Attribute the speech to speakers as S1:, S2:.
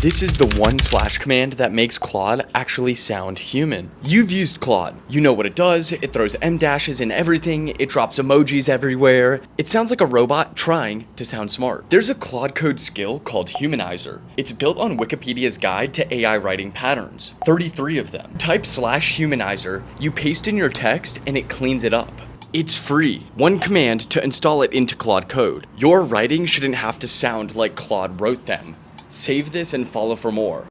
S1: This is the // command that makes Claude actually sound human. You've used Claude. You know what it does. It throws em dashes in everything. It drops emojis everywhere. It sounds like a robot trying to sound smart. There's a Claude Code skill called humanizer. It's built on Wikipedia's guide to AI writing patterns. 33 of them. Type /humanizer, you paste in your text, and it cleans it up. It's free. One command to install it into Claude Code. Your writing shouldn't have to sound like Claude wrote them. Save this and follow for more.